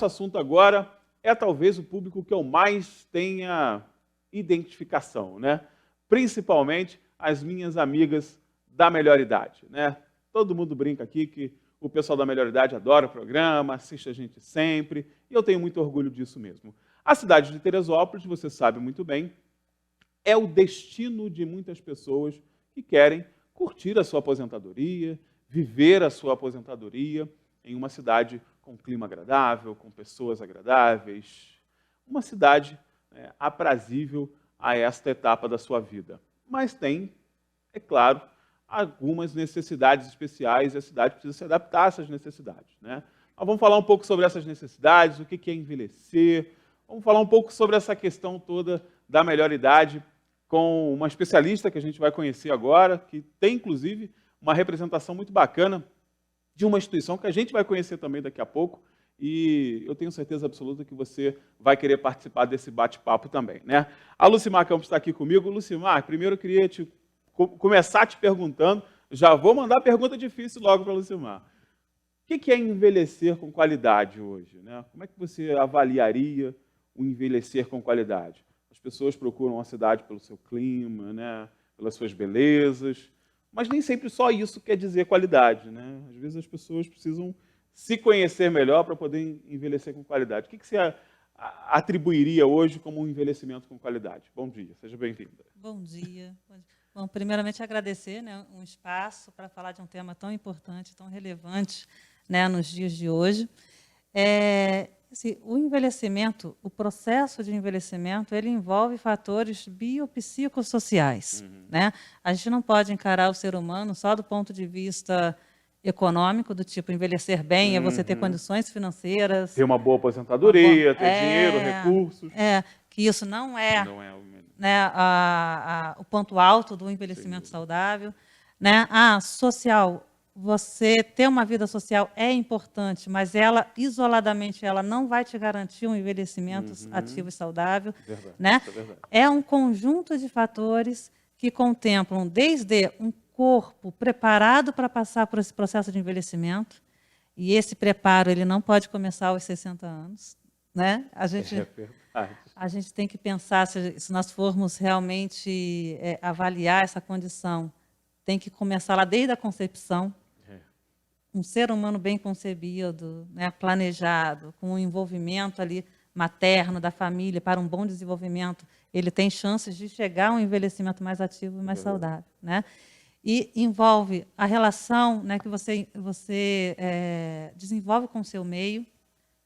nosso assunto agora é talvez o público que eu mais tenha identificação, né? Principalmente as minhas amigas da melhor idade, né? Todo mundo brinca aqui que o pessoal da melhor idade adora o programa, assiste a gente sempre, e eu tenho muito orgulho disso mesmo. A cidade de Teresópolis, você sabe muito bem, é o destino de muitas pessoas que querem curtir a sua aposentadoria, viver a sua aposentadoria em uma cidade com clima agradável, com pessoas agradáveis, uma cidade aprazível a esta etapa da sua vida. Mas tem, é claro, algumas necessidades especiais e a cidade precisa se adaptar a essas necessidades, né? Nós vamos falar um pouco sobre essas necessidades, o que é envelhecer, vamos falar um pouco sobre essa questão toda da melhor idade com uma especialista que a gente vai conhecer agora, que tem, inclusive, uma representação muito bacana de uma instituição que a gente vai conhecer também daqui a pouco, e eu tenho certeza absoluta que você vai querer participar desse bate-papo também, né? A Lucimar Campos está aqui comigo. Lucimar, primeiro eu queria começar te perguntando, já vou mandar a pergunta difícil logo para a Lucimar. O que é envelhecer com qualidade hoje, né? Como é que você avaliaria o envelhecer com qualidade? As pessoas procuram a cidade pelo seu clima, né? Pelas suas belezas, mas nem sempre só isso quer dizer qualidade, né? Às vezes as pessoas precisam se conhecer melhor para poder envelhecer com qualidade. O que você atribuiria hoje como um envelhecimento com qualidade? Bom dia, seja bem-vinda. Bom dia. Bom, primeiramente agradecer, né, um espaço para falar de um tema tão importante, tão relevante, né, nos dias de hoje. Assim, o envelhecimento, o processo de envelhecimento, ele envolve fatores biopsicossociais, né? A gente não pode encarar o ser humano só do ponto de vista econômico, do tipo envelhecer bem é você ter condições financeiras, ter uma boa aposentadoria, ter dinheiro, recursos. Que isso não é né, o ponto alto do envelhecimento saudável, né? Social, você ter uma vida social é importante, mas ela isoladamente ela não vai te garantir um envelhecimento ativo e saudável, verdade, né? é verdade. É um conjunto de fatores que contemplam desde um corpo preparado para passar por esse processo de envelhecimento, e esse preparo ele não pode começar aos 60 anos, né? A gente tem que pensar, se nós formos realmente avaliar essa condição, tem que começar lá desde a concepção. Um ser humano bem concebido, né, planejado, com um envolvimento ali materno da família para um bom desenvolvimento, ele tem chances de chegar a um envelhecimento mais ativo e mais saudável, né? E envolve a relação, né, que você desenvolve com o seu meio.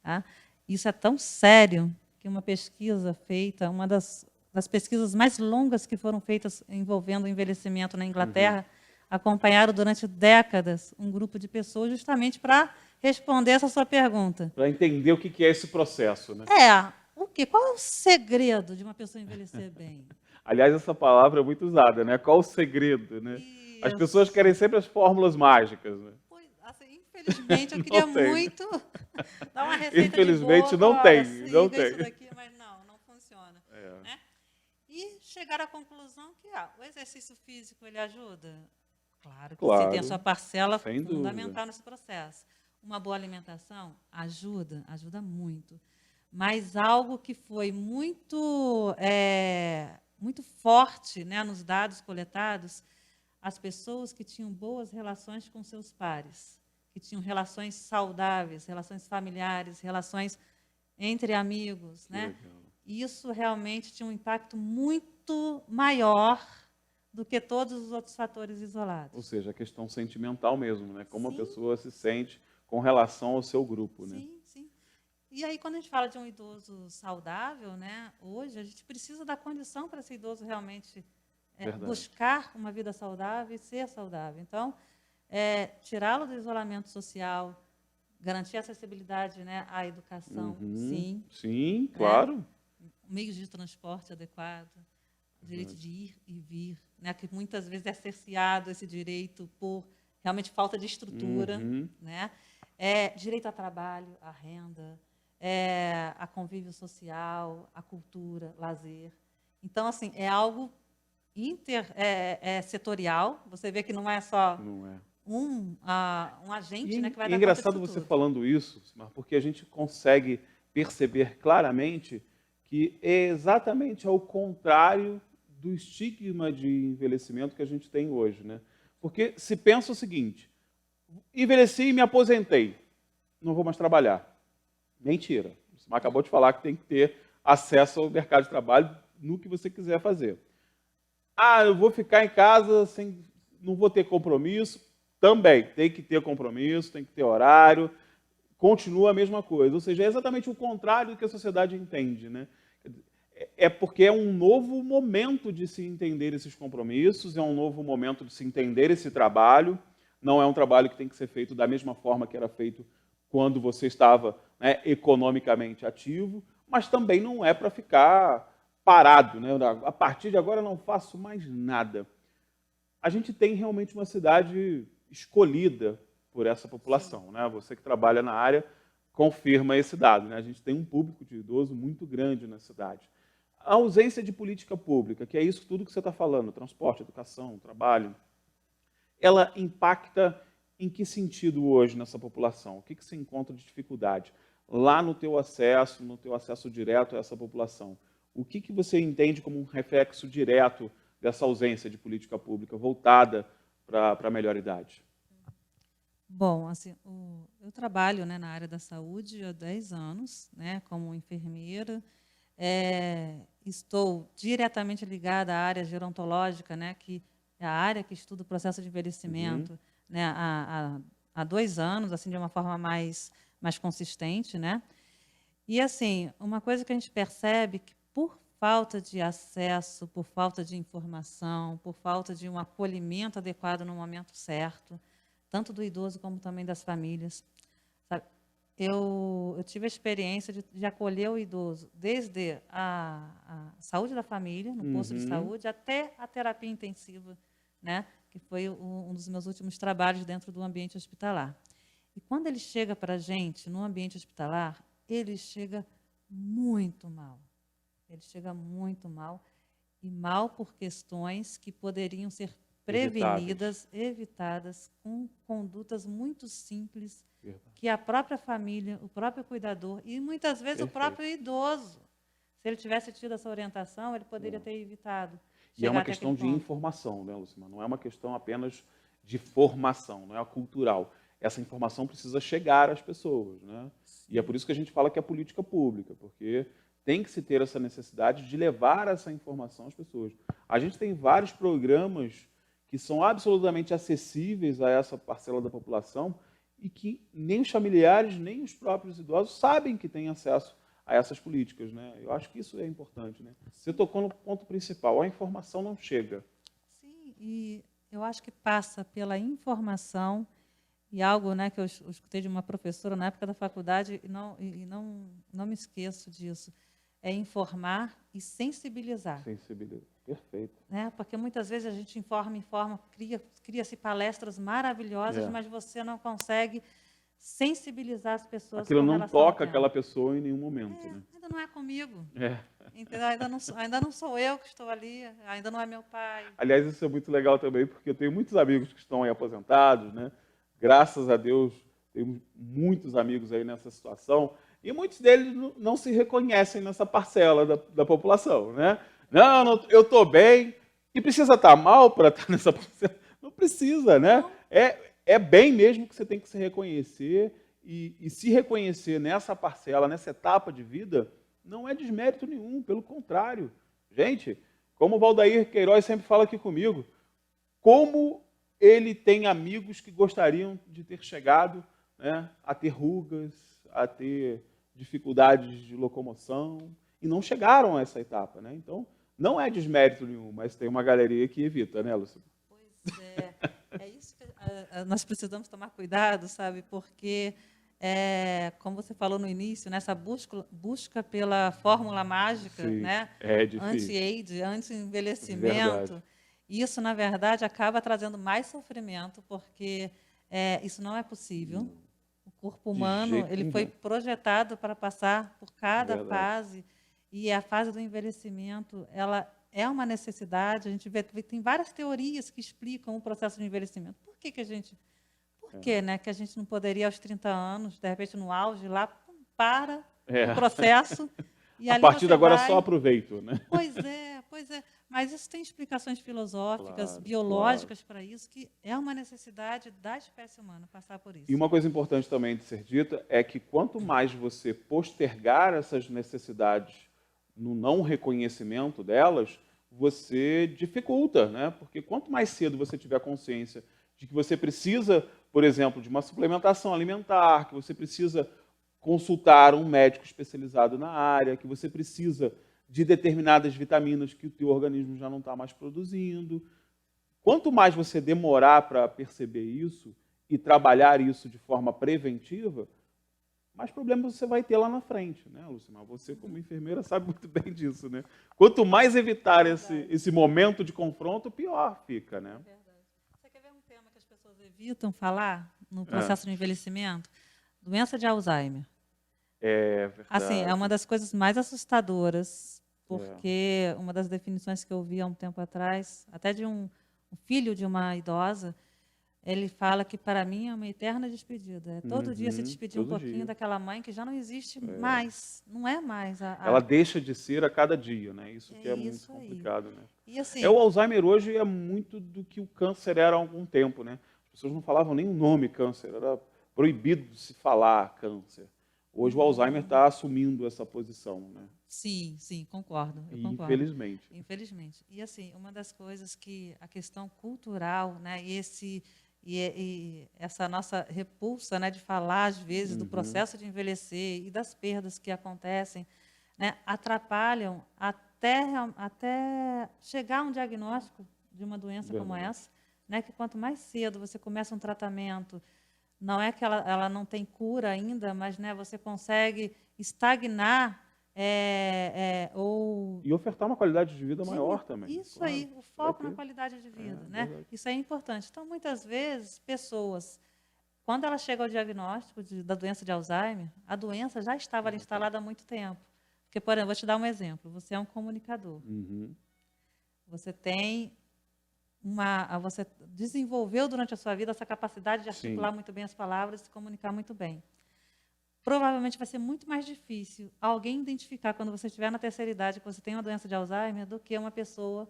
Tá? Isso é tão sério que uma pesquisa feita, uma das pesquisas mais longas que foram feitas envolvendo o envelhecimento na Inglaterra, acompanharam durante décadas um grupo de pessoas justamente para responder essa sua pergunta. Para entender o que é esse processo, né? Qual é o segredo de uma pessoa envelhecer bem? Aliás, essa palavra é muito usada, né? Qual o segredo, né? As pessoas querem sempre as fórmulas mágicas, né? Assim, infelizmente, eu queria muito dar uma receita infelizmente, de bolo. não tem. Isso daqui, mas não funciona. Né? E chegar à conclusão que o exercício físico ele ajuda. Claro que sim, tem a sua parcela fundamental nesse processo. Uma boa alimentação ajuda muito. Mas algo que foi muito forte, né, nos dados coletados, as pessoas que tinham boas relações com seus pares, que tinham relações saudáveis, relações familiares, relações entre amigos, né? Isso realmente tinha um impacto muito maior do que todos os outros fatores isolados. Ou seja, a questão sentimental mesmo, né? Como a pessoa se sente com relação ao seu grupo, né? Sim. E aí, quando a gente fala de um idoso saudável, né, hoje a gente precisa da condição para esse idoso realmente buscar uma vida saudável e ser saudável. Então, tirá-lo do isolamento social, garantir a acessibilidade, né, à educação, sim. Sim, claro. Meios de transporte adequado, direito de ir e vir, né, que muitas vezes é cerceado esse direito por realmente falta de estrutura, né? Direito a trabalho, a renda, a convívio social, a cultura, lazer. Então, assim, é algo setorial. Você vê que não é só um agente, né, que vai E é dar conta engraçado disso você tudo. falando isso, Simar, porque a gente consegue perceber claramente que é exatamente ao contrário do estigma de envelhecimento que a gente tem hoje, né? Porque se pensa o seguinte: envelheci e me aposentei, não vou mais trabalhar. Mentira. O Simar acabou de falar que tem que ter acesso ao mercado de trabalho no que você quiser fazer. Ah, eu vou ficar em casa sem, não vou ter compromisso. Também tem que ter compromisso, tem que ter horário. Continua a mesma coisa. Ou seja, é exatamente o contrário do que a sociedade entende, né? É porque é um novo momento de se entender esses compromissos, é um novo momento de se entender esse trabalho. Não é um trabalho que tem que ser feito da mesma forma que era feito quando você estava, né, economicamente ativo, mas também não é para ficar parado, né? A partir de agora eu não faço mais nada. A gente tem realmente uma cidade escolhida por essa Sim. população, né? Você que trabalha na área confirma esse dado, né? A gente tem um público de idoso muito grande na cidade. A ausência de política pública, que é isso tudo que você está falando, transporte, educação, trabalho, ela impacta em que sentido hoje nessa população? O que se encontra de dificuldade? Lá no teu acesso direto a essa população, o que você entende como um reflexo direto dessa ausência de política pública voltada para a melhor idade? Bom, assim, eu trabalho, né, na área da saúde há 10 anos, né, como enfermeira. Estou diretamente ligada à área gerontológica, né, que é a área que estuda o processo de Uhum. envelhecimento, né, há 2 anos, assim, de uma forma mais consistente, né? E, assim, uma coisa que a gente percebe que, por falta de acesso, por falta de informação, por falta de um acolhimento adequado no momento certo, tanto do idoso como também das famílias, sabe? Eu tive a experiência de acolher o idoso desde a saúde da família, no posto de Uhum. saúde, até a terapia intensiva, né? Que foi um dos meus últimos trabalhos dentro do ambiente hospitalar. E quando ele chega para a gente no ambiente hospitalar, ele chega muito mal. Ele chega muito mal, e mal por questões que poderiam ser Evitáveis. prevenidas, evitadas, com condutas muito simples, Verdade. que a própria família, o próprio cuidador e muitas vezes o Perfeito. próprio idoso, se ele tivesse tido essa orientação, ele poderia É. ter evitado E é chegar uma até questão aquele de ponto. informação, né, Lucimar? Não é uma questão apenas de formação, não é cultural. Essa informação precisa chegar às pessoas, né? E é por Sim. isso que a gente fala que é política pública, porque tem que se ter essa necessidade de levar essa informação às pessoas. A gente tem vários programas que são absolutamente acessíveis a essa parcela da população e que nem os familiares, nem os próprios idosos sabem que têm acesso a essas políticas, né? Eu acho que isso é importante, né? Você Sim. tocou no ponto principal, a informação não chega. Sim, e eu acho que passa pela informação e algo, né, que eu escutei de uma professora na época da faculdade e não me esqueço disso, é informar e sensibilizar, Sensibilidade. Perfeito. né? Porque muitas vezes a gente informa, cria-se palestras maravilhosas, É. mas você não consegue sensibilizar as pessoas Aquilo com não relação ao toca tema. aquela pessoa em nenhum momento, né? Ainda não é comigo, É. entendeu? Ainda não sou eu que estou ali, ainda não é meu pai. Aliás, isso é muito legal também, porque eu tenho muitos amigos que estão aí aposentados, né? Graças a Deus, tenho muitos amigos aí nessa situação, e muitos deles não se reconhecem nessa parcela da população, né? Não, eu estou bem, e precisa estar mal para estar nessa parcela? Não precisa, né? Não, É bem mesmo que você tem que se reconhecer, e se reconhecer nessa parcela, nessa etapa de vida, não é desmérito nenhum, pelo contrário. Gente, como o Valdair Queiroz sempre fala aqui comigo, como ele tem amigos que gostariam de ter chegado, né, a ter rugas, a ter dificuldades de locomoção, e não chegaram a essa etapa. Né? Então, não é desmérito nenhum, mas tem uma galeria que evita, né, Lúcia? pois é. É isso que nós precisamos tomar cuidado, sabe? Porque, como você falou no início, nessa busca pela fórmula mágica, Sim, né? é difícil. Anti-age, Verdade. anti-envelhecimento, isso, na verdade, acaba trazendo mais sofrimento, porque isso não é possível. Não, O corpo de humano, jeito ele foi nenhum. projetado para passar por cada Verdade. fase, e a fase do envelhecimento, ela é uma necessidade, a gente vê, tem várias teorias que explicam o processo de envelhecimento. Por que né, que a gente não poderia, aos 30 anos, de repente, no auge, lá, para o processo, e A ali partir de você agora vai... só aproveito, né? Pois é, pois é. Mas isso tem explicações filosóficas, Claro, biológicas para isso, que é uma necessidade da espécie humana passar por isso. E uma coisa importante também de ser dita é que quanto mais você postergar essas necessidades no não reconhecimento delas, você dificulta, né? Porque quanto mais cedo você tiver consciência de que você precisa, por exemplo, de uma suplementação alimentar, que você precisa consultar um médico especializado na área, que você precisa de determinadas vitaminas que o teu organismo já não está mais produzindo. Quanto mais você demorar para perceber isso e trabalhar isso de forma preventiva, mais problemas você vai ter lá na frente, né, Lucimar? Você, como enfermeira, sabe muito bem disso, né? Quanto mais evitar esse momento de confronto, pior fica, né? Verdade. Você quer ver um tema que as pessoas evitam falar no processo de envelhecimento? Doença de Alzheimer. É verdade. Assim, é uma das coisas mais assustadoras, porque uma das definições que eu vi há um tempo atrás, até de um filho de uma idosa, ele fala que, para mim, é uma eterna despedida. É todo dia se despedir um pouquinho daquela mãe que já não existe mais, não é mais. Ela deixa de ser a cada dia, né? Isso que é muito complicado, né? E assim, o Alzheimer hoje é muito do que o câncer era há algum tempo, né? As pessoas não falavam nem o nome câncer, era proibido de se falar câncer. Hoje o Alzheimer está assumindo essa posição, né? Sim, concordo. Eu concordo. Infelizmente. Infelizmente. E assim, uma das coisas que a questão cultural, né, e essa nossa repulsa, né, de falar às vezes do processo de envelhecer e das perdas que acontecem, né, atrapalham até chegar a um diagnóstico de uma doença como essa, né, que quanto mais cedo você começa um tratamento, não é que ela não tem cura ainda, mas, né, você consegue estagnar E ofertar uma qualidade de vida maior também. Isso aí, o foco na qualidade de vida, né? Verdade. Isso é importante. Então, muitas vezes, pessoas, quando ela chega ao diagnóstico da doença de Alzheimer, a doença já estava ali instalada há muito tempo. Porque, por exemplo, vou te dar um exemplo. Você é um comunicador. Você tem você desenvolveu durante a sua vida essa capacidade de articular muito bem as palavras e se comunicar muito bem. Provavelmente vai ser muito mais difícil alguém identificar, quando você estiver na terceira idade, que você tem uma doença de Alzheimer, do que uma pessoa,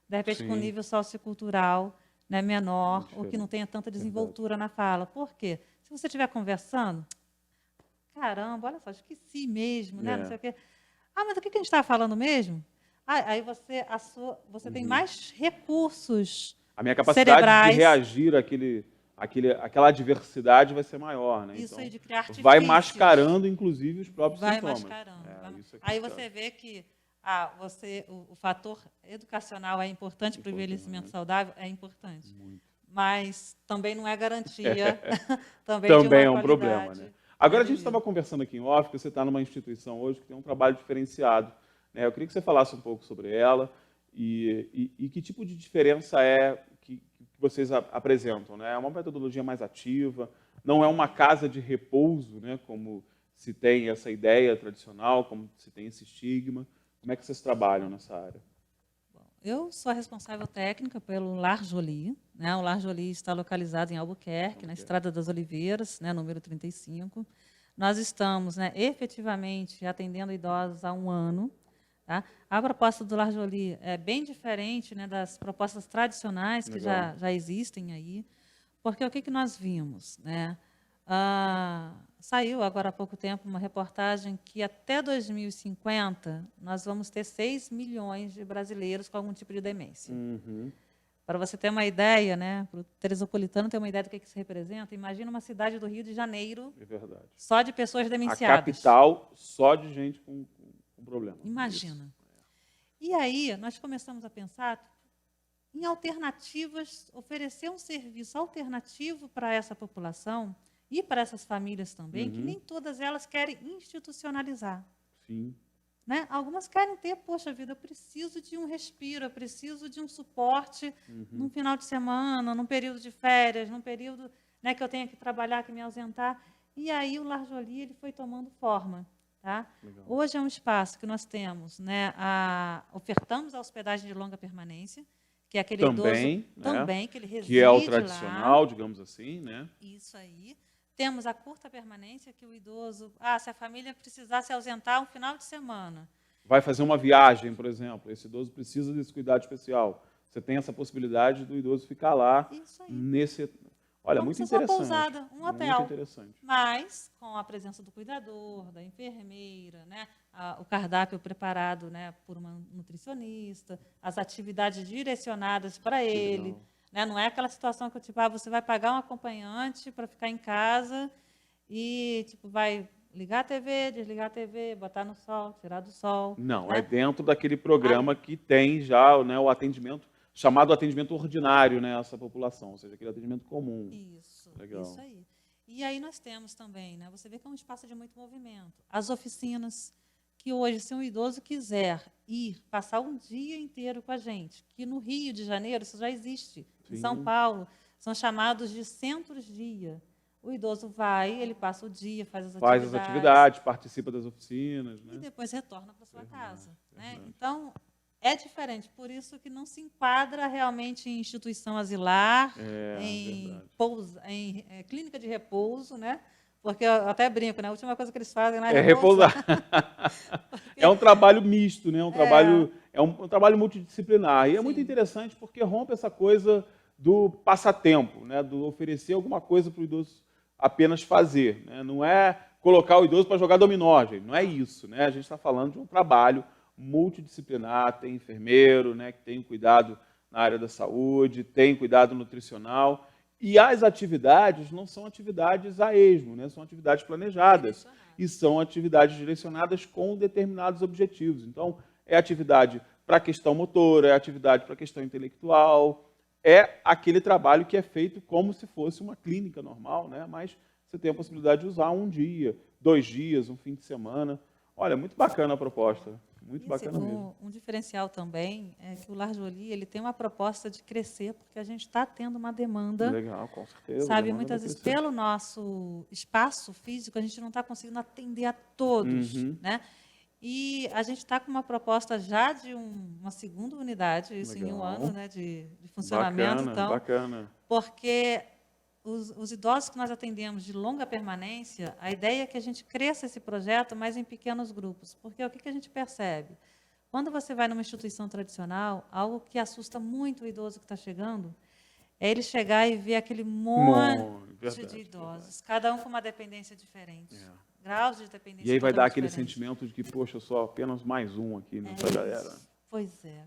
de repente, com nível sociocultural, né, menor, ou que não tenha tanta desenvoltura na fala. Por quê? Se você estiver conversando, caramba, olha só, esqueci mesmo, né, não sei o quê. Ah, mas do que a gente estava falando mesmo? Aí você tem mais recursos a minha capacidade cerebrais de reagir àquela adversidade vai ser maior, né? Isso então, aí, de criar artifícios. vai mascarando, inclusive, os próprios sintomas. Aí você vê que o fator educacional é importante para o envelhecimento saudável, é importante. Mas também não é garantia também de uma é um problema, né? Agora, a gente estava conversando aqui em off, que você está numa instituição hoje que tem um trabalho diferenciado, né? Eu queria que você falasse um pouco sobre ela e que tipo de diferença é que vocês apresentam, né? É uma metodologia mais ativa, não é uma casa de repouso, né? Como se tem essa ideia tradicional, como se tem esse estigma. Como é que vocês trabalham nessa área? Eu sou a responsável técnica pelo Lar Jolie, né? O Lar Jolie está localizado em Albuquerque, na Estrada das Oliveiras, né? Número 35. Nós estamos, né, efetivamente atendendo idosos há 1 ano. Tá? A proposta do Lar Jolie é bem diferente, né, das propostas tradicionais que já existem aí, porque o que nós vimos, né? Saiu agora há pouco tempo uma reportagem que até 2050 nós vamos ter 6 milhões de brasileiros com algum tipo de demência. Para você ter uma ideia, né, para o teresopolitano ter uma ideia do que isso representa, imagina uma cidade do Rio de Janeiro só de pessoas demenciadas. A capital só de gente com problema. Imagina. E aí nós começamos a pensar em alternativas, oferecer um serviço alternativo para essa população e para essas famílias também, que nem todas elas querem institucionalizar. Sim. Né? Algumas querem ter, poxa vida, eu preciso de um respiro, eu preciso de um suporte num final de semana, num período de férias, num período, né, que eu tenha que trabalhar, que me ausentar. E aí o Lar Jolie ele foi tomando forma. Tá? Legal. Hoje é um espaço que nós temos, né, ofertamos a hospedagem de longa permanência, que é aquele Também, idoso né? também, que ele reside Que é o lá. tradicional, digamos assim, né? Isso aí. Temos a curta permanência, que o idoso, se a família precisar se ausentar um final de semana. Vai fazer uma viagem, por exemplo, esse idoso precisa desse cuidado especial. Você tem essa possibilidade do idoso ficar lá Isso aí. nesse... Olha, Como muito se fosse uma interessante. pousada, um Muito hotel. interessante. Mas com a presença do cuidador, da enfermeira, né, o cardápio preparado, né, por uma nutricionista, as atividades direcionadas para ele. legal. Né, não é aquela situação que tipo, você vai pagar um acompanhante para ficar em casa e tipo, vai ligar a TV, desligar a TV, botar no sol, tirar do sol. Não, Né? é dentro daquele programa que tem já, né, o atendimento, chamado atendimento ordinário, né, essa população, ou seja, aquele atendimento comum. Isso, Legal. isso aí. E aí nós temos também, né, você vê que é um espaço de muito movimento. As oficinas, que hoje, se um idoso quiser ir, passar um dia inteiro com a gente, que no Rio de Janeiro isso já existe, em São Sim. Paulo, são chamados de centros-dia. O idoso vai, ele passa o dia, faz as atividades, participa das oficinas, e né? depois retorna para sua casa. Né? verdade. Então, é diferente, por isso que não se enquadra realmente em instituição asilar, em clínica de repouso, né? Porque eu até brinco, né? A última coisa que eles fazem lá É repousar. É um trabalho misto, né? É um trabalho multidisciplinar. E é muito interessante porque rompe essa coisa do passatempo, né? Do oferecer alguma coisa para o idoso apenas fazer. Né? Não é colocar o idoso para jogar dominó, gente. Não é isso. Né? A gente está falando de um trabalho multidisciplinar, tem enfermeiro, né, que tem cuidado na área da saúde, tem cuidado nutricional. E as atividades não são atividades a esmo, né? São atividades planejadas e são atividades direcionadas com determinados objetivos. Então, é atividade para a questão motora, é atividade para a questão intelectual, é aquele trabalho que é feito como se fosse uma clínica normal, né? Mas você tem a possibilidade de usar um dia, 2 dias, um fim de semana. Olha, muito bacana a proposta. Muito bacana mesmo. Um diferencial também é que o Lar Jolie, ele tem uma proposta de crescer, porque a gente está tendo uma demanda. Legal, com certeza. Sabe, muitas vezes, pelo nosso espaço físico, a gente não está conseguindo atender a todos. Né? E a gente está com uma proposta já de uma segunda unidade, isso em um ano, né, de funcionamento. Bacana. Porque os idosos que nós atendemos de longa permanência, a ideia é que a gente cresça esse projeto, mas em pequenos grupos. Porque o que a gente percebe? Quando você vai numa instituição tradicional, algo que assusta muito o idoso que está chegando, é ele chegar e ver aquele monte de idosos, cada um com uma dependência diferente. Graus de dependência. E aí vai dar aquele sentimento de que, poxa, eu sou apenas mais um aqui nessa galera. Pois é.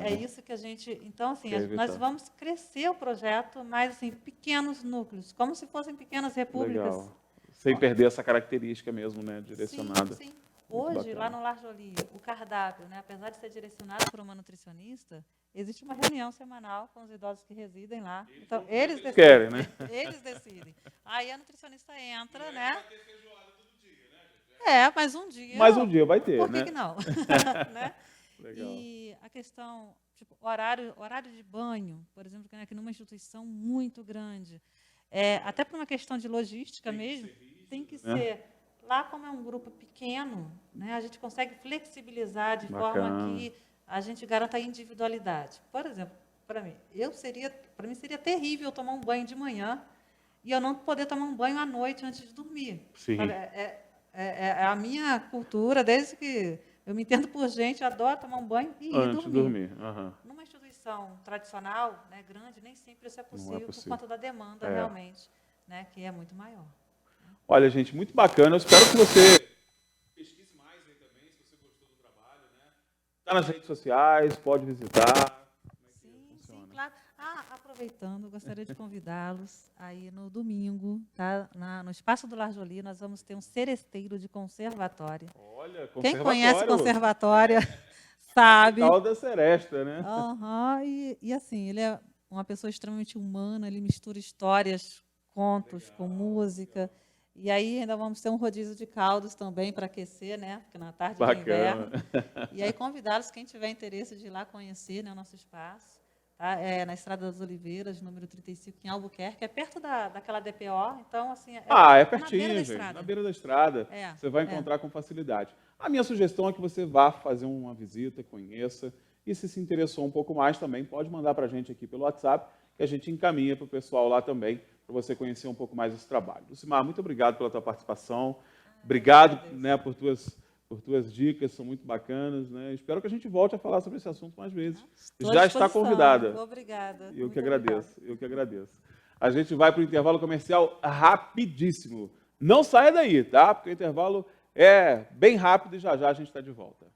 É isso que a gente... Então, assim, nós vamos crescer o projeto, mas, assim, pequenos núcleos, como se fossem pequenas repúblicas. Legal. Sem perder essa característica mesmo, né, direcionada. Sim. Hoje, lá no Lar Jolie, o cardápio, né, apesar de ser direcionado por uma nutricionista, existe uma reunião semanal com os idosos que residem lá. Então, eles decidem. Querem, né? Eles decidem. Aí a nutricionista entra, né? Vai ter feijoada todo dia, né? Mas um dia... Mais um dia vai ter, Por né? que não? Né? Legal. E a questão, tipo, horário de banho, por exemplo, que numa instituição muito grande, até por uma questão de logística mesmo, tem que ser. Lá, como é um grupo pequeno, né, a gente consegue flexibilizar de forma que a gente garanta a individualidade. Por exemplo, para mim seria terrível tomar um banho de manhã e eu não poder tomar um banho à noite antes de dormir. Sim. É a minha cultura, desde que eu me entendo por gente, adoro tomar um banho e ir dormir. Numa instituição tradicional, né, grande, nem sempre isso é possível, por conta da demanda, realmente, né, que é muito maior. Olha, gente, muito bacana. Eu espero que você pesquise mais aí também, se você gostou do trabalho, né? Está nas redes sociais, pode visitar. Sim, claro. Aproveitando, gostaria de convidá-los aí no domingo, tá? No Espaço do Lar Jolie, nós vamos ter um seresteiro de conservatória. Olha, conservatório. Quem conhece conservatória sabe. Tal da seresta, né? E assim, ele é uma pessoa extremamente humana, ele mistura histórias, contos com música. E aí ainda vamos ter um rodízio de caldos também para aquecer, né? Porque na tarde de inverno. E aí convidá-los, quem tiver interesse de ir lá conhecer, né, o nosso espaço, tá? É na Estrada das Oliveiras, número 35, em Albuquerque, é perto daquela DPO, então, assim... É na pertinho, beira da gente, estrada. na beira da estrada. É, Você vai encontrar com facilidade. A minha sugestão é que você vá fazer uma visita, conheça, e se interessou um pouco mais também, pode mandar para a gente aqui pelo WhatsApp, que a gente encaminha para o pessoal lá também, para você conhecer um pouco mais esse trabalho. Lucimar, muito obrigado pela tua participação. Obrigado, né, por tuas dicas, são muito bacanas, né? Espero que a gente volte a falar sobre esse assunto mais vezes. Estou Já à está disposição. convidada. Obrigada. Eu que agradeço. A gente vai para o intervalo comercial rapidíssimo. Não saia daí, tá? Porque o intervalo é bem rápido e já já a gente está de volta.